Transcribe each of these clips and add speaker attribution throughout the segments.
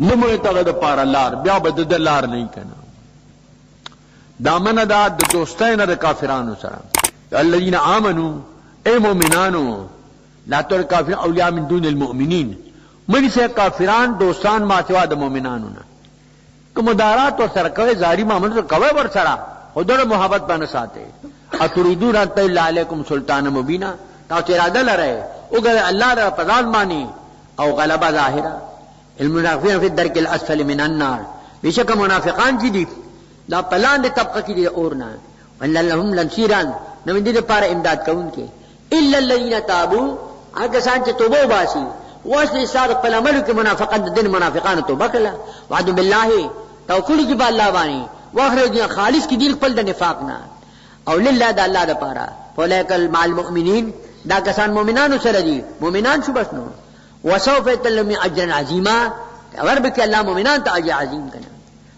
Speaker 1: نموی تغد پارا لار بیا بدد لار نہیں کنا دامن دا د دوستین دا کافرانو سرام الذین آمنوا اے مومنانو لا تر کافرین اولیاء من دون المؤمنین مجھ سے کافران دوستان ما سوا دا مومنانو نا کہ مدارات و سرکوے زاری محمد سے کوے بر سرا خودر محبت بنا ساتے اتریدون ان اللہ علیکم سلطان مبینہ تاکہ ارادہ لرے اگر اللہ را پدان مانی او غلبہ ظاہرہ المنافقین فی الدرک الاسفل من النار بیشک منافقان کی دی لا پلان دے طبقہ کی دی اورنا وَإِنَّ لَهُمْ لَنْصِيرًا نمین دی پارا امداد کون کے إِلَّا الَّذِينَ تَابُوا آگا سانچے توبو باسی واسل صادق پل عملو کے منافقان دن منافقان توبہ کلا وعدو باللہ توکلی کی با اللہ بانی واخرجنا خالص کی دل پل دا نفاقنا او للہ دا اللہ دا پارا فولیکل مع المؤمنین دا کسان مومنانو سردی مومنان شو بسنو وسوف يتلم اجرا عظیما اور بک اللہ مومنان تا اجر عظیم کنا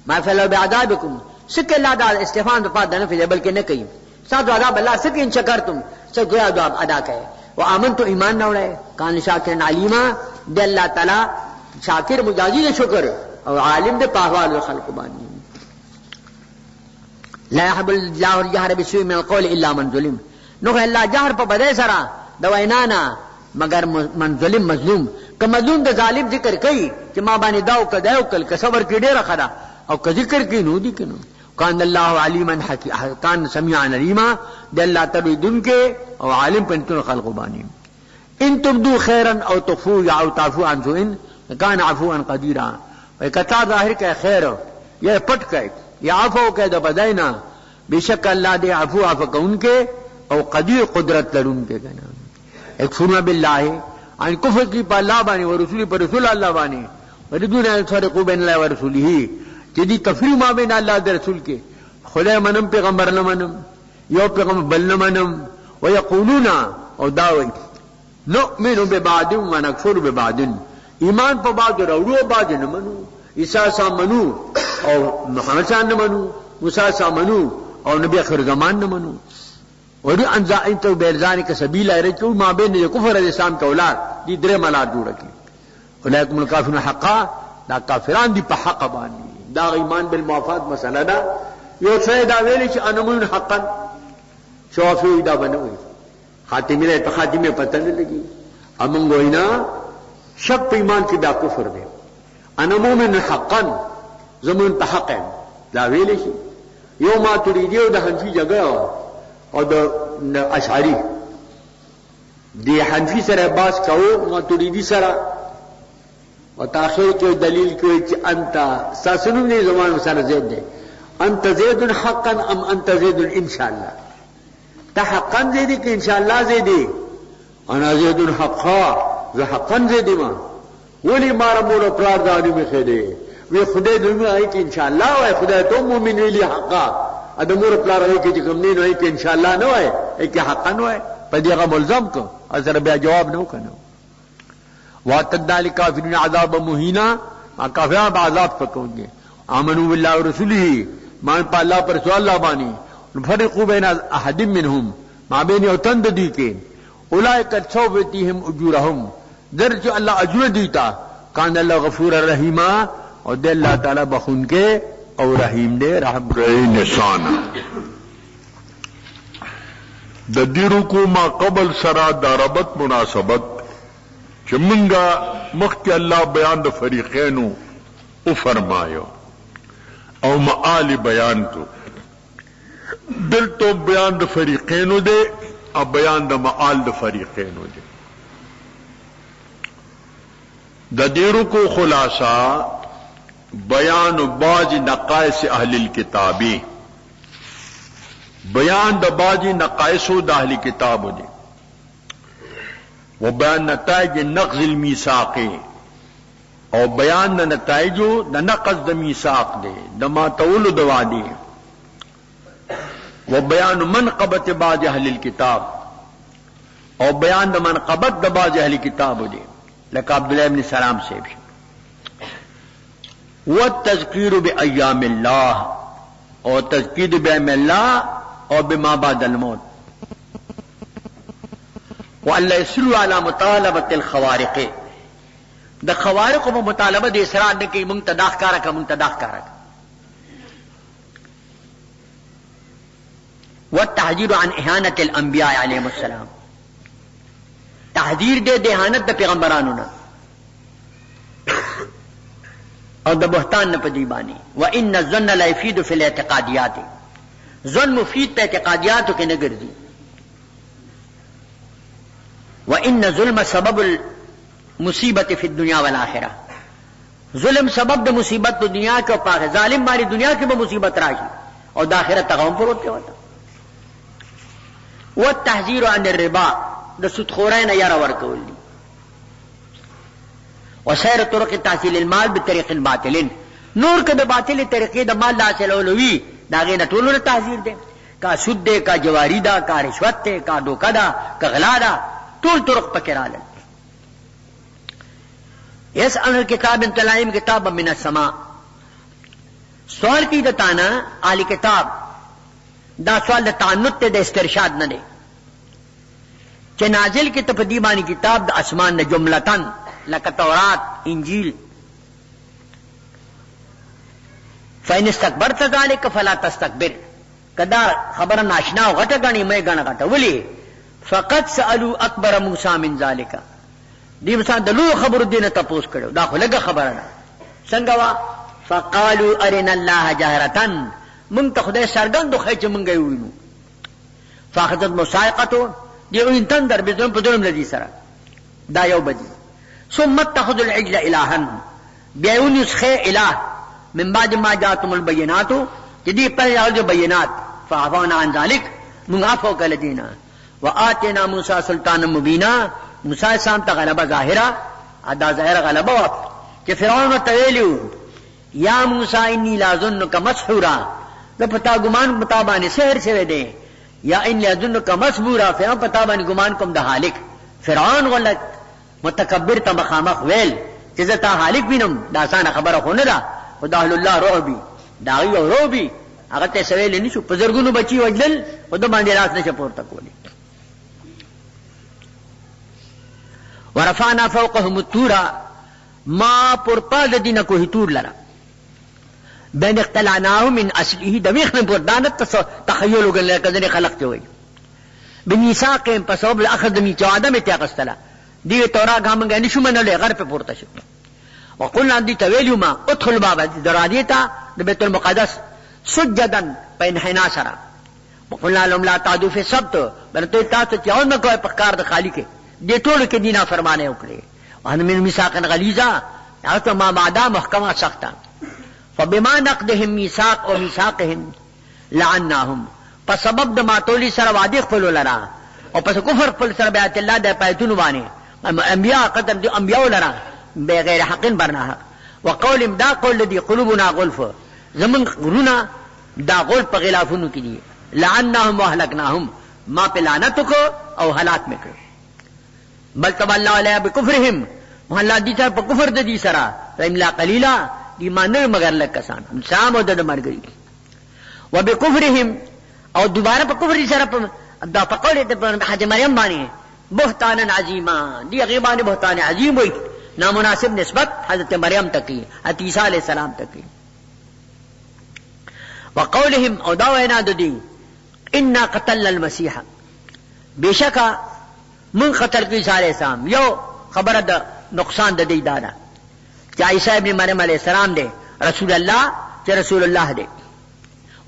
Speaker 1: ما فعلوا بعذابکم سک اللہ دا استفان دا پا دنفی دے بلکہ نکیم ساتھ عذاب اللہ سک ان شکرتم سک گویا عذاب ادا کہے وآمنتو ایمان نوڑے کان شاکرن علیما دے اللہ تعالی شاکر مجازی دے شکر اور عالم دے پاہوال خلق بانی لا يحب الله الجهر بالسوء من القول الا من ظلم نو اللہ جہر پا بدے سرا دوائنانا مگر من ظلم مظلوم کہ مظلوم دا ظالم ذکر کئی کہ ماں بانی داو کا دیو کل کہ صبر کی دیر خدا او کہ ذکر کی نو دی کنو کان اللہ علیما کان سمیعا علیما دے اللہ تبیدن کے او عالم پنتون خلق بانی ان تبدو خیرا او تخفو یا او تعفو عن سوئن کان عفوا قدیرا کتا ظاہر کہ خیر یہ پٹ کہ یا عفو کہ دا بدائنا بشک اللہ دے عفو عفو کون کے او قدیر قدرت لرون کے کنا اکفرنا باللہ عن کفر کی پا اللہ بانی ورسولی پر رسول اللہ بانی وردون فرقو بین اللہ ورسولی جدی تفریح ما بین اللہ دے رسول کے خدا منم پیغمبر نمنم یو پیغمبر بل نمنم ویقولونا او داوی نؤمن ببعد ونکفر ببعد ایمان پا بعد روڑو بعد نمنو عیسیٰ سا منو او محمد سا نمنو موسیٰ سا منو او نبی اخر زمان نمنو وری انزائن تو بیرزانی کا سبیل آئے رہے ما بین جو کفر اسلام کا اولاد دی درے ملاد جو رکھی اولیکم الکافرون حقا دا کافران دی پا حق بانی دا ایمان بالموافات مسئلہ دا یو سوئے دا ویلی چی انمون حقا شوافی دا بنوئی خاتمی رہے تو خاتمی پتہ نہیں لگی امن گوئینا شک پا ایمان کی دا کفر دے انمون حقا زمون پا حق ہے دا ویلی چی یو ما تریدیو دا ہنفی جگہ اور دا اشعری دی حنفی سر باس کہو ماتریدی سر و تاخیر کے دلیل کوئی چی انتا ساسنو نے زمان مسئلہ زید دے انت زید حقا ام انت زید انشاءاللہ تا حقا زیدی کہ انشاءاللہ زیدی انا زید حقا زی حقا زیدی ما ولی مارا مولا پرار دانی میں خیدے وی خدای دنیا آئی کہ انشاءاللہ ہوئے خدای تو مومن ویلی حقا ادمور پلا رہے کہ جکم نہیں ہوئی کہ انشاءاللہ نہ ہوئے ایک کہ حقا نہ ہوئے پدیغا ملزم کو اثر بیا جواب نہ کرنا واتدنا لکافرین عذاب مہینا کافران با عذاب پکوں گے آمنوا باللہ ورسوله مان پا اللہ پر رسول اللہ بانی فرقوا بین احد منہم ما بین اوتند دی کے اولئک سوف یؤتیہم اجورہم درج اللہ اجر دیتا کان اللہ غفور الرحیم اور دے اللہ تعالی بخون کے اور رحیم دے رحم
Speaker 2: نشانہ د دیرو کو ما قبل سرا داربت مناسبت چمنگا مخ اللہ بیان د فریقینو او فرمایو او معال بیان تو دل تو بیان د فریقینو دے او بیان د معال د فریقینو دے د دیرو کو خلاصہ بیان بعض نقائص اہل الکتابی بیان د بعض نقائص د اہل کتاب دے وہ بیان نتائج نقض المیثاق اور بیان نتائج د نقض د میثاق دے د ما تول د وعدے وہ بیان منقبت بعض اہل الکتاب اور بیان د منقبت د بعض اہل کتاب دے لکہ عبداللہ ابن سلام سے بھی والتذکیر بایام اللہ اور تذکیر بایام اللہ اور بما بعد الموت وَأَلَّا يَسْلُوا عَلَى مُطَالَبَةِ الْخَوَارِقِ
Speaker 1: د خوارق په مطالبه د اسرار نه کوي، مونږ ته دا ښکاره کړه، مونږ ته دا ښکاره کړه. والتحذير عن اهانه الانبیاء علیهم السلام، تحذير دې د اهانت د پیغمبرانو نه او د بهتان نه په دی باندې. وان الظن لا يفيد في الاعتقاديات، ظن مفید په اعتقادیاتو کې نه ګرځي. وان ظلم سبب المصیبت فی الدنیا والآخرہ، ظلم سبب د مصیبت په دنیا کې او په ظالم باندې دنیا کې به مصیبت راشي او د آخرت هغه هم پروت وته. والتحذير عن الربا، د سودخورۍ نه یاره ورکول دي. وسیر طرق تحصیل المال بطریق الباطل، نور که د باطل طریقې د مال حاصلولو وي د هغې نه ټولو نه تحذیر دی، کا سود دی، کا جواری ده، کا رشوت دی، کا ډوکه ده، کا غلا ده، ټول طرق پکې راغلل. یسأل الکتاب طلعیم کتابا من السماء، سوال کی د تانا اهل کتاب، دا سوال د تعنت ته د استرشاد نه دی چې نازل کې ته په دې باندې کتاب د اسمان نه جملتن لکه تورات انجیل. فإن استكبرت ذلك فلا تستكبر، کدا خبر ناشنا او غټه غني مې غنه غټه ولي. فقط سألوا اکبر موسی من ذلك، دې مثال د لوی خبرو دینه تاسو کړو، دا خو لګه خبره ده. څنګه وا؟ فقالوا ارنا الله جهرة، مونږ ته خدای سرګند خو چې مونږ یې وینو. فاخذت مصاعقته، دی وین تندر بزم په درم لدی سره، دا یو بدی. ثم اتخذوا العجل الها، بیا ونسخه اله من بعد ما جاءتهم البينات، جدي پر راځي بینات. فعفونا عن ذلك، مونږ عفو کړل دینا. وآتینا موسی سلطانا مبینا، موسی السلام ته غلبه ظاهره، ادا ظاهره غلبه و چې فرعون ته ویلو یا موسی انی لاظنک مسحورا، د پتا ګمان مطابقه سحر شوی دی، یا ان لاظنک مسبورا، فرعون پتا باندې ګمان کوم د هالک. فرعون غلط متکبر ته مخامخ ویل چې زتا هالک وینم، دا اسانه خبره خو نه ده، خدا الله رعبی دا یو رعبی هغه ته سویل نشو، په زرګونو بچي وجلل او د باندې راس نشه پورته کولی. ورفعنا فوقهم الطور، ما پرپاد دینه کوه تور لرا، بین اختلعناه من اصله، دمیخ من پردانت تخیلو گل کذن خلق چوئی بمیثاقهم، پس وبل اخذ میثاق میں تاقستلا دی تورا گامنگا نشو منلے غر پہ پورتا شو. وقلنا دی تویلیو ما ادخل بابا درادیتا بیت المقدس سجدن پین حنا سرا. وقلنا لهم لا تعدو فی السبت، بلتو تاسو چاون مکو پکار د خالق دی ټول کې دینا فرمانے وکړي. وان من میثاقا غلیظا، هغه ما بعدا محکمه سخته. فبما نقضهم میثاق او میثاقهم لعناهم، په سبب د ماتولی سره وعده خپل لرا او پس کفر خپل سره بیات الله د پایتون باندې انبیاء قدم دي انبیاء لرا بغیر حق برنا. وقول دا قول دي قلوبنا غلف، زمن غرونا دا غول په غلافونو کې دي. لعناهم واهلكناهم، ما په لعنت کو او هلاک میکړ. بل تبع الله علیه بکفرهم، الله دي ته په کفر د دي سره الا قليلا، ایمان مگر لک کسان سام او د مرګري. وبکفرهم، او دوباره په کفر سره دا په قول د حج مریم باندې بهتان عظیما، دی غیبان بهتان عظیم وي، نامناسب نسبت حضرت مریم تکی، حضرت عیسی علیہ السلام تکی. وقولهم، او دا وینا د دي انا قتلنا المسيح، بشکا من قتل عیسی علیہ السلام. یو خبره د نقصان د دې دانا چې عیسی ابن مریم علیہ السلام دی رسول الله، چې رسول الله دی.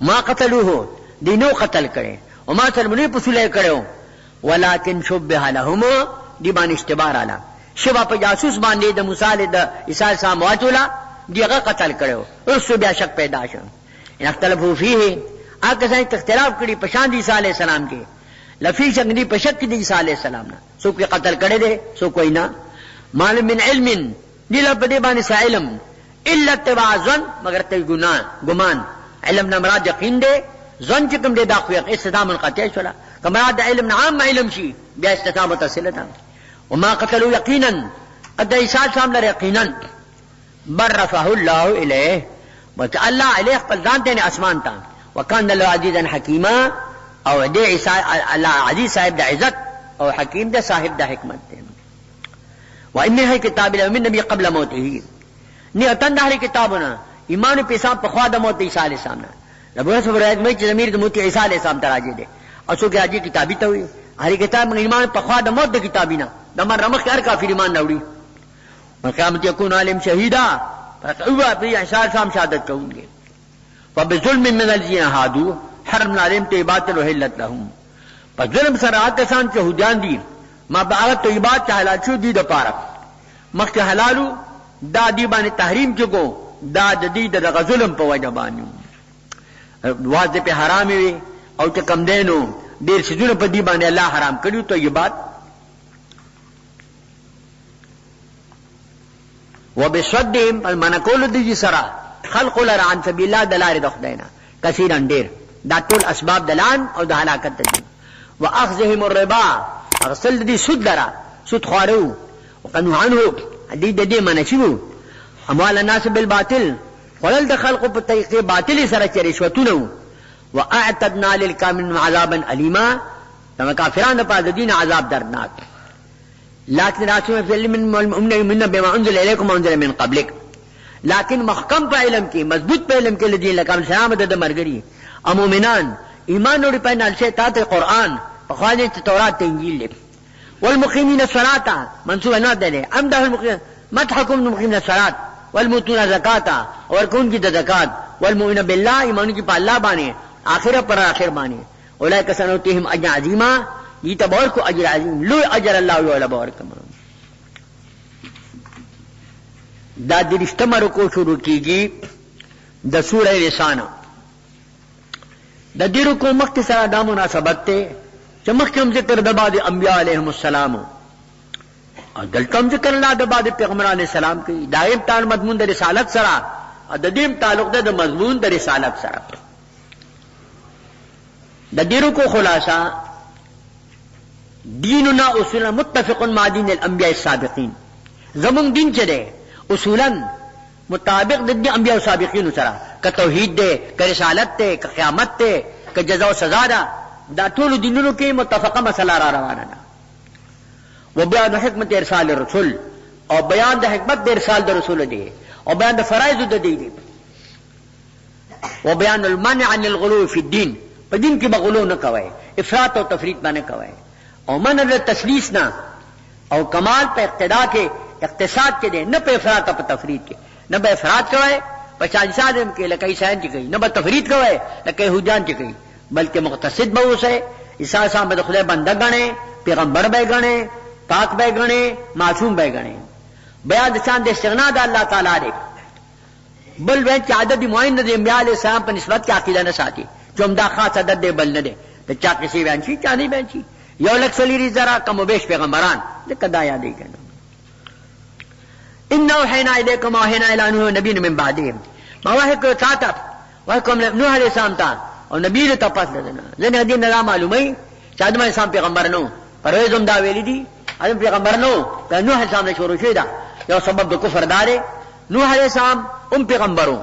Speaker 1: ما قتلوه، دینو قتل کړي، او ما سلمونی پسوله کړو، ولکن شبه لهم، دی باندې اشتباه رااله، شبا په جاسوس باندې د موسی علیہ د عیسی السلام واچولا، دیغه قتل کړو، اوس بیا شک پیدا شو. ان اختلافو فيه، اګه ځای اختلاف کړي په شان دی عیسی علیہ السلام کې، لفی شک دی په شک دی عیسی علیہ السلام نه، سو په قتل کړي دي سو کوئی نه. مال من علم، دی له په دې باندې علم، الا اتباع ظن، مگر ته ګمان. علم نه مراد یقین دی، ظن چې کوم دی دا خو استدام القطع شولا، کما د علم عام علم شي بیا استدامه تصله ده. وما قتلوا يقينا، قد عيسى السلام له يقينا، بل رفعه الله اليه، وتعالى عليه خپل ځان ته اسمان ته. وكان له عزيزا حكيما، او دې عيسى الله عزيز صاحب د عزت او حکیم د صاحب د حکمت دی. وان من هي کتاب من نبی قبل موته نه اتن دهری کتابونه ایمان په حساب په خوا د موت عیسی علیه السلام نه ربنا سبحانه مې چې زمير د موت عیسی علیه السلام تراجه دي او څوک راځي کتابي ته وي هر کتاب من ایمان په خوا د موت د کتابینا د مر رمخ هر کافر ایمان نه وړي قیامت یکون عالم شهیدا فتعوا به عیسی سام شهادت کوي فبظلم من الذين هادوا حرمنا عليهم طيبات وحلت لهم فظلم سرات کسان چې هودیان دي ما بعد طيبات حلال شو دي د پاره مخکې حلالو دا دی باندې تحریم چکو دا د دې د ظلم په وجه باندې واځي په حرام وي او چې کم دینو ډیر شذونه په دې باندې الله حرام کړیو طيبات وبصدهم المنقول دي سرا خلق لر عن سبيل الله دلار د خداینا کثیرا ډیر دا ټول اسباب دلان او د هلاکت دي واخذهم الربا اغسل دي سود درا سود خارو وقنوا عنه دې منشو اموال الناس بالباطل ولل د خلق په طریقې باطل سره چې رشوتونه واعتدنا للكافرين عذابا اليما كما کافرانو په دین عذاب دردناک لكن راسو في علم من بما انزل اليكم وانزل من قبلك لكن محکم په علم کې مضبوط په علم کې لدی لکه سلام د مرګري او مؤمنان ایمان لري په نال شي ته قرآن په خالي تورات انجیل والمقيمين الصلاه منسوبه نه ده امده المقيم مدحكم المقيمين الصلاه والمؤتون زکات ورکون کی زکات والمؤمن بالله ایمان کی په الله باندې اخره پر اخر باندې اولئک سنؤتيهم اجر عظیما یہ تبور کو اجر عظیم لو اجر الله ولا بارکم دا درشتم رکو شروع کیږي د سوره رسانه د دې رکو مختصر د مناسبت ته چې مخکم ذکر د بعد انبیاء علیهم السلام او دلته ذکر الله د بعد پیغمبر علیه السلام کې دائم تعلق مضمون د رسالت سره د دې تعلق د مضمون د رسالت سره د دې رکو خلاصہ دیننا اصولا متفق مع دین الانبیاء السابقین زمون دین چه ده اصولا مطابق د انبیاء السابقین سره که توحید ده که رسالت ده که قیامت ده که جزا و سزا ده دا ټول دینونو کې متفقه مسله را روانه ده و بیان حکمت ارسال الرسول او بیان د حکمت د ارسال د رسول دی او بیان د فرایض د دی و بیان المنع عن الغلو فی الدین په دین کې بغلو نه کوي افراط او تفریط باندې کوي او من د تسلیث نه او کمال په اقتدا کې اقتصاد کې دی نه په افراط او تفریط کې نه به افراط کوي په شاجسادم کې لکه عیسایان چې کوي نه به تفریط کوي لکه يهوديان چې کوي بلکې مقتصد به اوسه عیسی صاحب د خدای بنده غني پیغمبر به غني پاک به غني معصوم به غني بیان د شان د استغنا د الله تعالی دی بل وین چې عدد معین د انبیاء علیه السلام په نسبت کې عقیده نه ساتي چې دا خاص عدد دی بل نه دی د چا کې سی وین شي چا نه وین شي یو لک سلیری زرا کم وبیش پیغمبران لکه دا یادې کنه انه حینا الیکم وحینا الی نوح نبی من بعدهم ما وحی تاتا وحکم نوح علیہ السلام تا او نبی له تپاس لدنه ځنه دین نه معلومه چې آدم علیہ السلام پیغمبر نو پرویزم دا ویلی دي آدم پیغمبر نو دا نوح علیہ السلام شروع شوی دا یو سبب د کفر داره نوح علیہ السلام پیغمبرو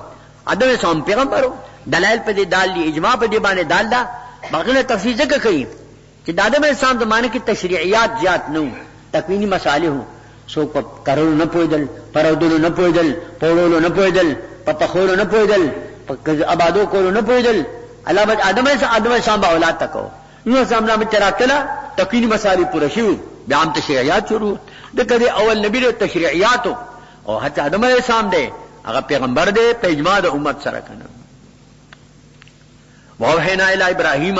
Speaker 1: آدم علیہ السلام پیغمبرو دلائل په دې دال دي اجماع په دې باندې دال دا باقي تفصیل ذکر کوي چې د آدم علیہ السلام زمانه کې تشریعیات زیات نو تکوینی مسالې هو سو په کارولو نه پویدل پرودلو نه پویدل پوړولو نه پویدل پتخولو نه پویدل آبادو کولو نه پویدل الله بد آدم علیہ السلام اولاد تکو نو زمانه میں تراتلا تکوینی مسالې پوره شو بیا هم تشریعیات شروع د کدی اول نبی له تشریعیات او حتی آدم علیہ السلام دی هغه پیغمبر دی په اجماع د امت سره کنه وحینا الی ابراهیم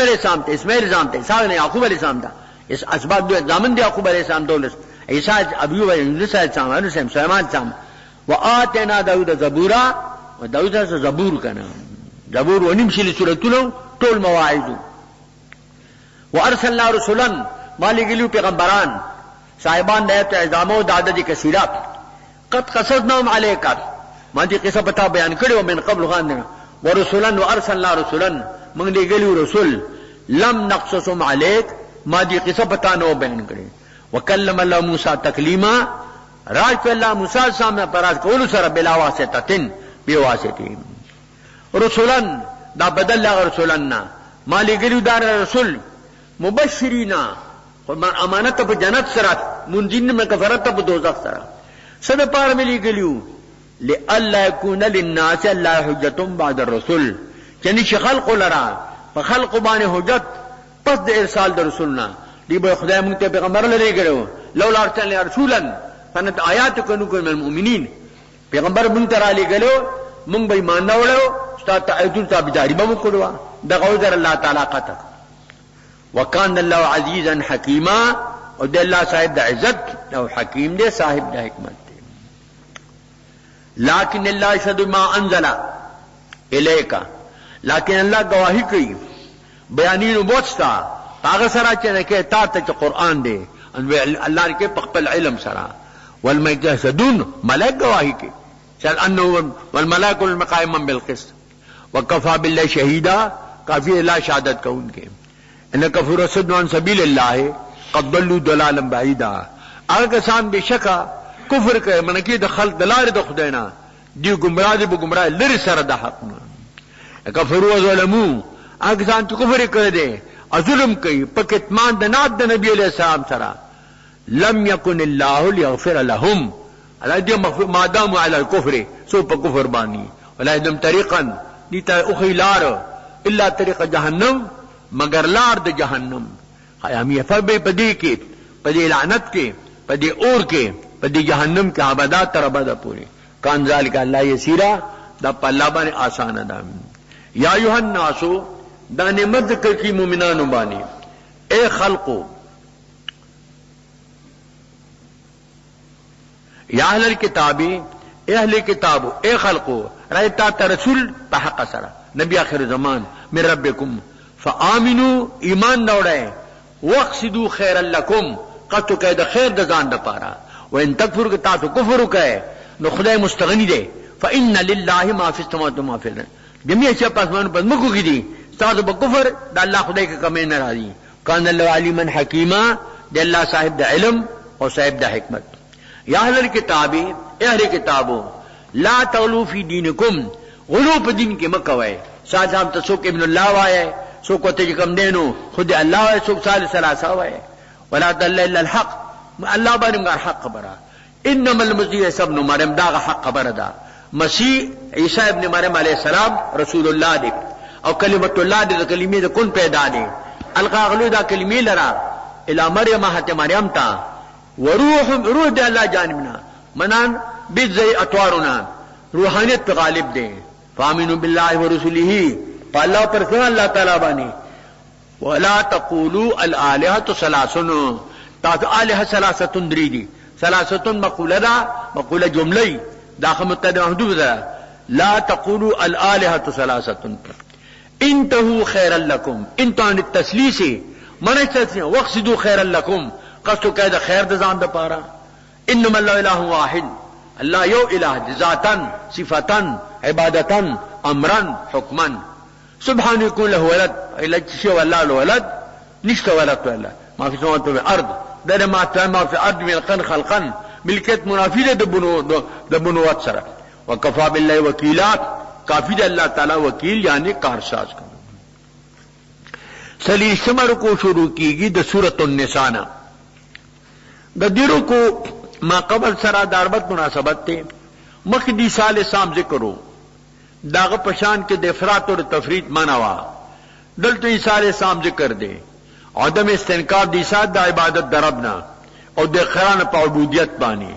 Speaker 1: علیہ السلام ته اسماعیل علیہ السلام ته اسحاق نے یعقوب علیہ السلام دا اس اسباب دو زامن دی یعقوب علیہ السلام دولس عیسی ابیو یونس علیہ السلام انس سليمان السلام واتینا داود زبورا و داود زبور کنه زبور ونمشي سورتونو ټول مواعظ وارسلنا رسلا مالګلو پیغمبران صاحبان د اعظامو د عدد کثیرات قد قصصناهم عليك ما دي قصه پتا بیان کړو من قبل غاندنه ورسلا وارسلنا رسلا من دي ګلو رسول لم نقصصهم عليك ما دي قصه پتا نو بیان کړي وکلم الله موسی تکلیما راج الله موسی سامنے پراز کول سره بلا واسطه بواسطه رسلا دا بدل رسولنا ما لګلو دار رسول مبشرینا امانت په جنت سره منجن میں کفرت په دوزخ سره سره پار ملي ګلیو لئلا يكون للناس الا حجه بعد الرسل یعنی چې خلق لرا په خلق باندې حجت پس د ارسال د رسولنا دی به خدای مونږ ته پیغمبر لري ګلو لولا ارسلنا رسولا فنت آیاتکم من المؤمنین پیغمبر مونږ ته را لګلو مونږ به ایمان نه وړو ستاسو تعهد تابعداري به وکړو دغه وزر الله تعالی قطع وکان الله عزیزا حکیما او د الله صاحب د عزت او حکیم دی صاحب د حکمت دی لیکن الله یشهد ما انزل الیک لیکن الله گواہی کوي بیانینو بوتستا هغه سره چې نه کې تا ته قرآن دی الله کې په خپل علم سره والملائکه یشهدون ملائکه گواہی کوي چل انه والملائکه المقائما بالقسط وکفى بالله شهیدا کافی الله شهادت کوونکې ان کفر صد عن سبیل الله قد ضلوا ضلالا بعیدا هغه کسان بشکا کفر کوي منکه د خلق دلار د خداینا دی گمراه دی گمراه لري سره د حق نه کفروا ظلموا هغه کسان چې کفر کوي دي ظلم کوي په کتمان د نات د نبی علیہ السلام سره لم يكن الله ليغفر لهم على دي ما داموا على الكفر سو په کفر باندې ولا يدم طريقا دي ته اخي لار الا طريق جهنم مگر لار د جهنم همیه فبې پدې کې پدې لعنت کې پدې اور کې پدې جهنم کې ابدا تر ابدا پوری کان ذالک الله یسیرا دا په الله باندې آسان ده یا ایها الناس دا نعمت ذکر کی مومنانو باندې اے خلقو یا اهل الكتاب اے اهل کتابو اے خلقو رایتا رسول په حق سره نبی اخر زمان من ربکم فآمنوا ایمان نوڑے وقصدوا خیر لکم قطو کہے دا خیر دا زان دا پارا وان تکفر کے تاسو کفر کہے نو خدای مستغنی دے فإن للہ ما فی السماوات و ما فی الارض جميع شیء پاسمان پر مکو کی دی تاسو با کفر دا اللہ خدای کے کمی ناراضی کان اللہ علیما حکیما دا اللہ صاحب دا علم اور صاحب دا حکمت یا اہل الکتاب اے اہل کتابو لا تغلو فی دینکم غلو پا دین کے مکوئے ساتھ ہم تسوک ابن اللہ وائے سوک و تجکم دینو خود اللہ وائے سوک سال سلاسہ وائے ولا دل الا الحق اللہ بارم کا حق خبرہ انما المسیح عیسی ابن مریم دا حق خبر دا مسیح عیسی ابن مریم علیہ السلام رسول اللہ دے او کلمت اللہ دے کلمہ دا کن پیدا دے القا غلو دا کلمہ لرا الى مریم حت مریم تا روح دے اللہ جانبنا منان بیت زی اطوارنا روحانیت پہ غالب دے فامنوا باللہ ورسولہ فاللہ پر سن اللہ تعالیٰ بانی ولا تقولوا الالہۃ ثلاثن تاسو الہ ثلاثتن دریدی ثلاثتن مقولہ دا مقولہ جملہ داخل متعدد محدود دا لا تقولوا الالہۃ ثلاثتن انتهوا خیرا لکم انتان التسلیس منشتسن وقصدوا خیرا لکم قصدو قید خیر دزان دا پارا انما اللہ الہ واحد اللہ یو الہ ذاتا صفتا عبادتا امرا حکما سبحانه يكون له ولد الا شيء والله له ولد نشت ولد ولا ما في سماوات والارض ده ما في الارض من القن خلقا ملكت منافيه ده بنوات سره وكفى بالله وكيلا کافی اللہ تعالی وکیل یعنی کارساز کا سلی شمر کو شروع کی گی د سورۃ النساء د دیرو کو ما قبل سرا داربت مناسبت تے مخدی سال سام ذکرو داغ پشان کے دفرات اور تفرید منوا دلت عیسال سام ذکر دے عدم استنکار دی سات دا عبادت دربنا اور دے خران پا عبودیت بانی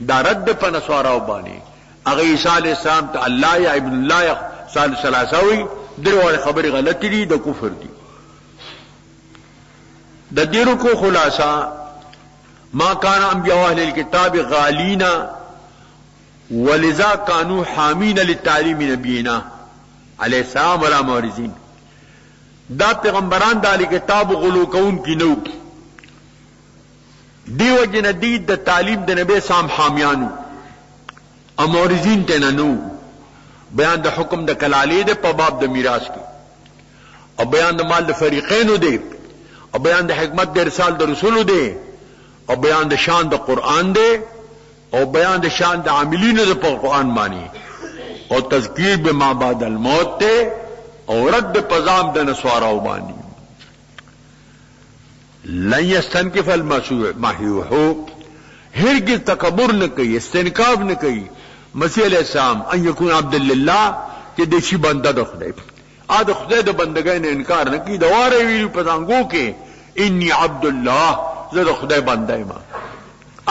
Speaker 1: دا رد پا نسواراو بانی اگر عیسیٰ علیہ السلام تا اللہ یا ابن اللہ یا سال سلاساوی در والے خبر غلطی دی دا کفر دی دا دیرو کو خلاصہ ما کان انبیاء اہل الکتاب غالینا ولذا کانو حامین للتعلیم نبینا علیہ السلام ولا مورزین دا پیغمبران دا علی کتاب غلو کون کی نو دیو جندید دا تعلیم دا نبی سام حامیانو امورزین تیننو بیان دا حکم دا کلالی دے پا باب دا میراث کی اور بیان دا مال دا فریقینو دے اور بیان دا حکمت دا رسال دا رسولو دے اور بیان دا شان دا قرآن دے اور بیان دا شان دا عاملین دا پا قرآن مانی اور تذکیر بما بعد الموت تے اور رد پزام دا نسواراو بانی
Speaker 2: لن يستنکف المسیح ہرگز تکبر نہ کئی استنکاف نہ کئی مسیح علیہ السلام ان یکون عبد للہ کہ دیشی بندہ د خدای ا د خدای د بندګۍ نه انکار نه کی دواره ویلو پتانګو کې انی عبد الله زه د خدای بنده ما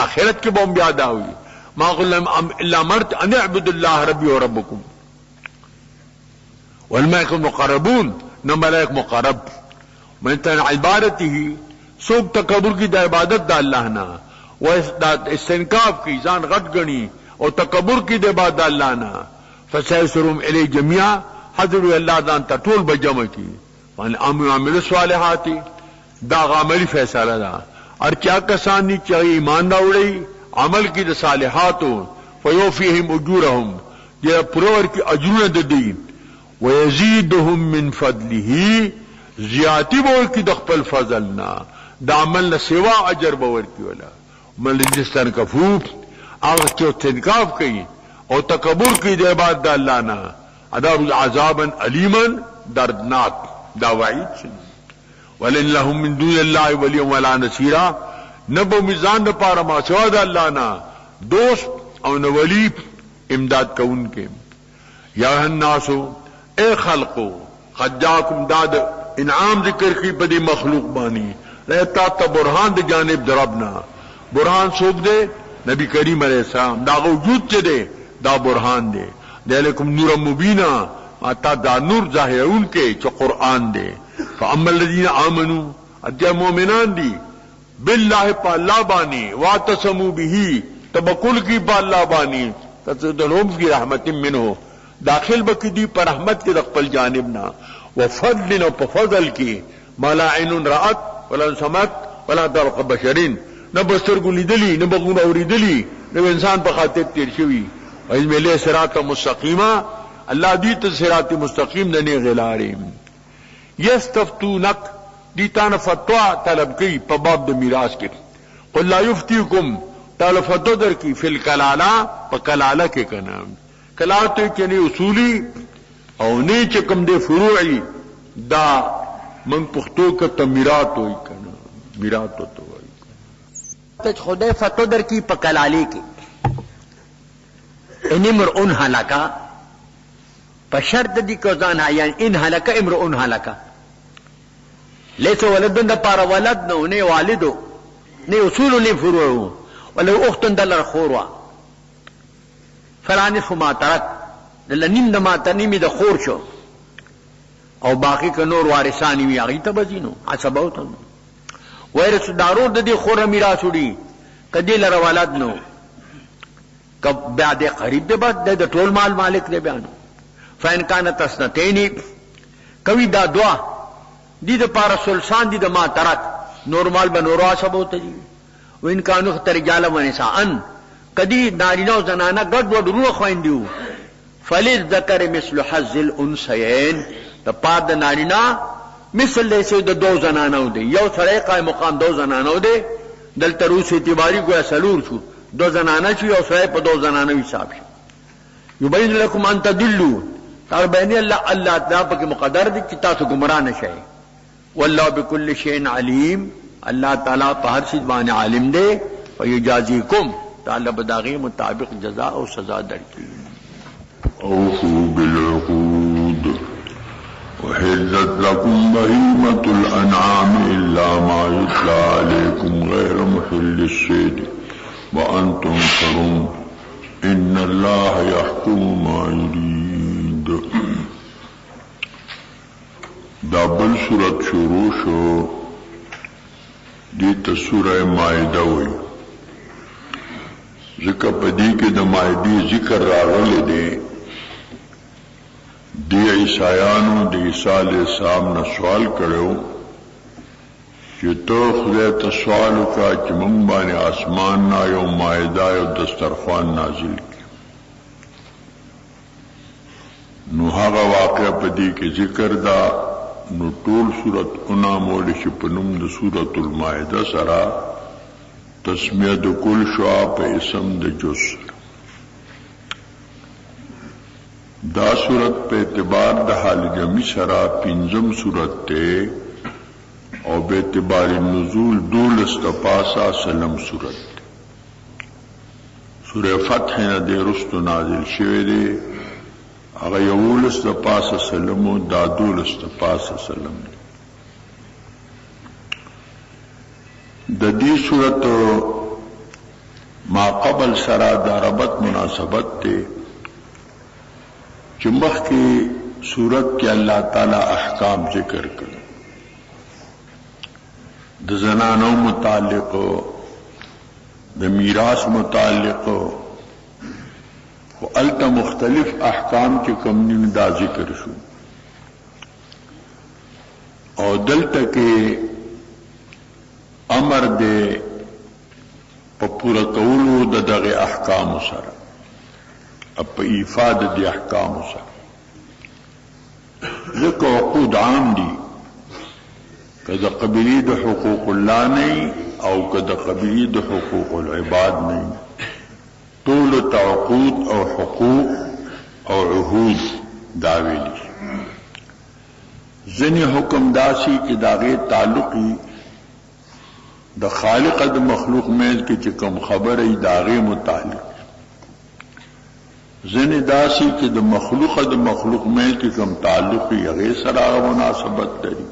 Speaker 2: اخرت کې بوم بیا دا وي ما قل الا مرت ان اعبد الله ربي وربكم والملائكه مقربون نو ملائک مقرب من تن عبادته سوق تکبر کی د عبادت د الله نه و استنکاف کی ځان غټ غنی او تکبر کی د عبادت الله نه فسيسرهم الی جميعا حضر اللہ دان تا ټول بجمع کی وان عامل صالحات دا عملی فیصلہ دا اور کیا کسانی چاہیے ایمان راوړي عمل کی د صالحاتو فیوفیهم اجورهم یہ پرور کی اجرونه د دین ويزيدهم من فضله زیاتی بور کی د خپل فضلنا دا عمل نه سوا اجر باور کی ولا ملجستان کفوف هغه چې تنکاف کوي او تکبر کوي د عبادت الله نه عذاب عذابا علیما دردناک دا وعید شي ولن لهم من دون الله ولی ولا نصيرا نبو میزان د پاره ما سوا د الله نه دوست او نو ولی امداد کون کې یا الناس اے خلقو قد جاءكم داد انعام ذکر کی بدی مخلوق بانی رہتا تا برہان د جانب دربنا برہان سوک دے نبی کریم علیہ السلام دا وجود چے دے دا برہان دے دیلکم نور مبینہ آتا دا نور ظاہرون کے چو قرآن دے فاما الذین آمنوا اتیا مومنان دی باللہ پا اللہ بانی واتصموا بہی تبکل کی پا اللہ بانی تتدلهم کی رحمت منہو داخل بکی دی پر رحمت کی رقبل جانبنا وفضل و فضل کی ما لا عین رأت ولا سمت ولا درق بشرین نہ بسترگو لیدلی نہ بغون اوریدلی نہ انسان پر خاطر تیر شوی وإذ ملے صراط مستقیمہ اللہ دیت صراط مستقیم دنے غلاریم یستفتونک دیتان فتوہ طلب کی پا باب دا میراث کی قل لا یفتیکم طالب فتوہ در کی فی الکلالہ پا کلالہ کے کنام کلالہ تو چنی اصولی او نی چکم دے فروعی دا من پختو کا تمیرات ہوئی کنام میرات ہوتا ہوئی
Speaker 1: خدای فتوہ در کی پا کلالی کی ان امرؤن هلکا پشرط دی کوزانا یعنی ان هلکا امرؤن هلکا لیسو ولدن دا پارا ولد نو نی والدو نی اصولو نی فروعو ولو اختن دلر خوروا فلانس ما ترک دل نیم دا ما تنیمی دا خور شو او باقی که نور وارثانی وی آغی تبزینو عصباو تنو ویرس دارور دا دی خور میراسو دی که دی لر ولد نو کب بعد قریب دے بعد دے ټول مال مالک دے بیانو فین کانت اسنتینی کوي دا دعا دی د پارا سلسان دی د ما ترک نورمال بنورو سبو تجی وین کانو ترجال ونساءن کدی نارینه او زنانه ګډ وډ روح خويندیو فلیذ ذکر مثل حظ الانثیین د پاد د نارینه مثل لیسه د دو زنانه دی یو سړی قائم مقام دو زنانه دی دل تروس اعتباری گویا سلور شو دو زنانه چی او سړی په دو زنانه حساب شي یبین لکم ان تدلوا تر بین الله تعالی په مقدر دي چې تاسو گمراه نشئ والله بكل شيء علیم الله تعالی په هر شی باندې عالم دی فیجازیکم تعالی بداغی مطابق جزاء او سزا درکړي
Speaker 2: اوفوا بالعقود وحلت لكم بهيمة الأنعام إلا ما يتلى عليكم غير محل الصيد وأنتم حرم إن الله يحكم ما يريد دا بل سورت شروع شو دیتا سورہ مائدہ ہوئی ذکر پدی کے دا مائدی ذکر راغلے دے دی عیسائیانو دی عیسیٰ علیہ السلام نے سوال کرو کہ تو خدای ته سوال وکړه چې موږ باندې آسمان نه یو مائده او دسترخوان نازل کړي نو هغه واقع په دې کې ذکر دا نو ټول سورت انامول شي په نوم د سورۃ المائده سره تسمیه د کل شوا په اسم د جز دا سورت په اعتبار د حال جمی سره پنځم سورت ته او به اعتبار نزول 12 تپاسا سلم سورت سورہ فتح نه د رستو نازل شوه دی هغه 11 تپاسا سلم او دا 12 تپاسا سلم دی د دې سورت ما قبل سره د ربط مناسبت ته چې مخکې سورت کې الله تعالی احکام ذکر کړ د زنانو متعلق د میراث متعلق او الته مختلف احکام چې کوم نه دا ذکر شو او دلته کې امر دې په پورا کولو د دغه احکام سره په افاده دي احکام سره ځکه عقود عام دي کله قبلی د حقوق الله نه او کله قبلی د حقوق العباد نه ټول تعقود او حقوق او عهود دا ویلي ځنې حکم داسي چې داغه تعلقي د خالق د مخلوق مېل کې چې کوم خبره ای داغه متعلق ځنې داسي چې د مخلوق مېل کې کوم تعلق یې هغه سره مناسبت لري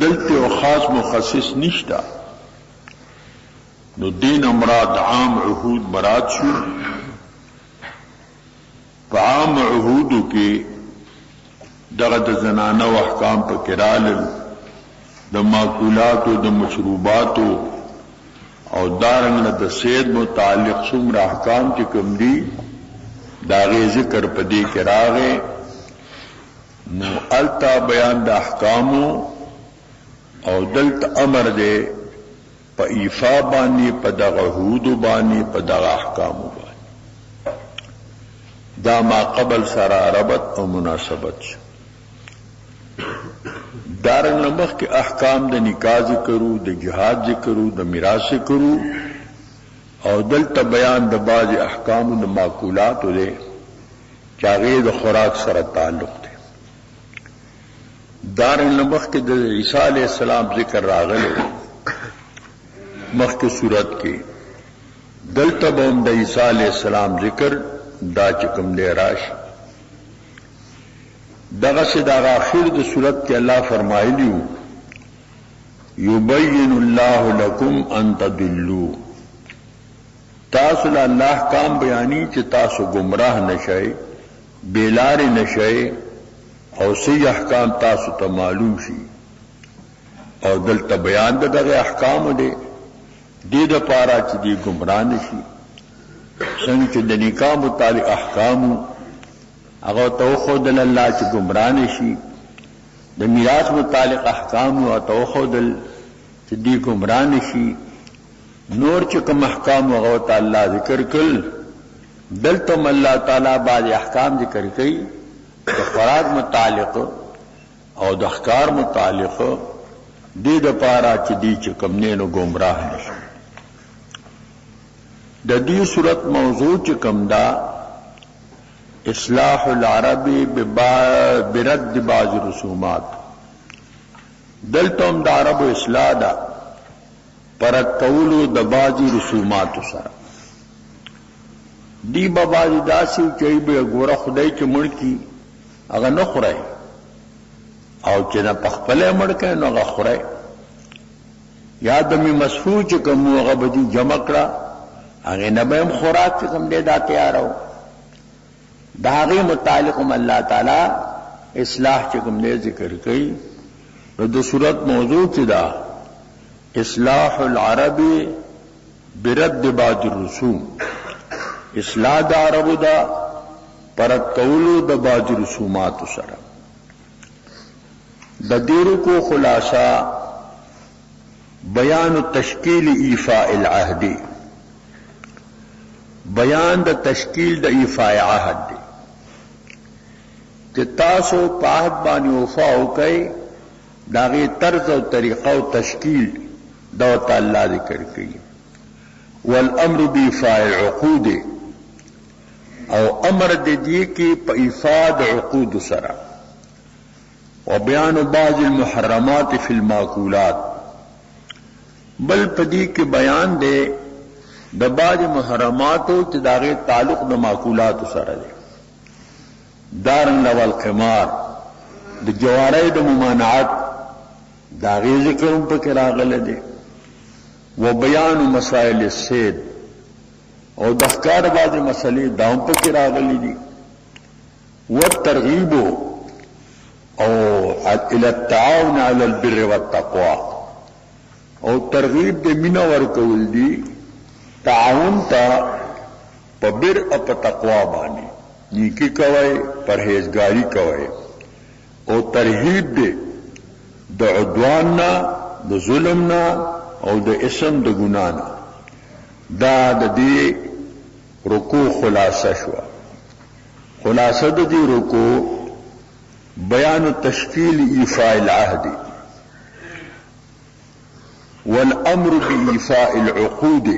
Speaker 2: دلته او خاص مخصص نشتا نو دین مراد عام عهود مراد شو په عام عهودو کې دغه د زنانه او احکام په کرال د ماکولات او د مشروبات او دارنګ د سید متعلق څومره احکام چې کوم دي دا غي ذکر په دې کې راغې نو التا بیان د احکام او دلت امر دې په ایفا باندې په دغه حدود باندې په دغه احکام باندې دا ما قبل سره ربط او مناسبت شو دارنګ مخ کې احکام د نکاح ذکرو د جهاد ذکرو د میراث ذکرو او دلته بیان د بعض احکام د معقولات له چاغې د خوراک سره تعلق دی دارنګ مخ کې د عیسی علی السلام ذکر راغلی مخ کې صورت کې دلته هم د عیسی علی السلام ذکر دا چکم دی راشي دغه سے دا اخر د صورت کې الله فرمایلی یبین الله لكم ان تضلوا تاسو له الله احکام بیانی چې تاسو گمراه نشئ بیلار نشئ او صحیح احکام تاسو ته معلوم شي او دلته بیان دغه احکام دي د پاره چې دی گمراه نشي څنګه چې د نکاح متعلق احکام هغه تو خدل الله چې گمراه نشي د میراث متعلق احکام او تو خدل چې دی گمراه نشي نور چې کوم احکام هغه تعالی ذکر کړل دلته الله تعالی بعض احکام ذکر کړي د خوراک متعلق او د احکار متعلق دې د پاره چې دی چې کوم نه نو گمراه نشي د دې صورت موضوع چې کوم دا اصلاح العرب برد بعض رسومات دلتم د عرب اصلاح دا پرد کولو د بعض رسومات سره دی بابا داسي چې به ګوره خدای چې مړ کی هغه نه خورای او چې نه پخپله مړ کړي نو هغه خورای یاد می مسفوع چې کوم هغه بدی جمع کړه هغه نه به خوراک چې کوم دې دا تیارو داغی متعلقم اللہ تعالی اصلاح چکم نے ذکر کئی رد صورت موضوع کی دا اصلاح العرب برد بعض الرسوم اصلاح دا عرب دا پرد قولو دا بعض رسومات سر دا دیرو کو خلاصہ بیان تشکیل ایفاء العہد بیان دا تشکیل دا ایفاء عہد دی کہ تاسو پاہد بانی وفا ہو کئی داغی طرز و طریقہ و تشکیل دوتا اللہ ذکر کی والامر بیفاء العقود او امر دی کی پا ایفاد عقود سرا وبيان بعض المحرمات في الماكولات بل پدی کے بیان دے د بعض محرماتو چې داغه تعلق د ماکولات سره دی دارن لول قمار د جواری د ممانعات داغه ذکر په کې راغله دی و بیان مسائل الصید او د ښکار بعض مسلې داوم په کې راغلي دي و ترغیب او الى التعاون على البر والتقوى او ترغیب د مینا ورکول دي تعاون تا په بر او په تقوا باندې نیکی کوي پرهیزګاری کوي او ترهیب دي د عدوان نه د ظلم نه او د اسم د ګنا نه دا د دې رکوع خلاصه شو خلاصه د دې رکوع بیان تشکیل ایفاء العهد والأمر بإيفاء العقود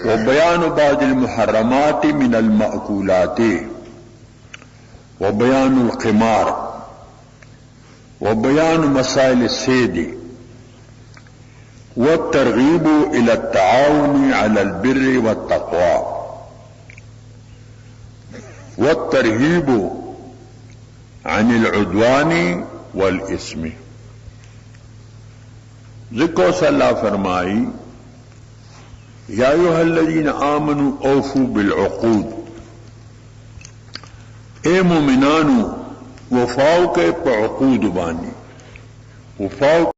Speaker 2: وبيان بعض المحرمات من المأكولات وبيان القمار وبيان مسائل الصيد والترغيب إلى التعاون على البر والتقوى والترهيب عن العدوان والإثم ذکر صلی اللہ فرمائی یا ایھا الذین آمنوا اوفوا بالعقود اے مومنانو وفاو کے پا عقود بانی وفاو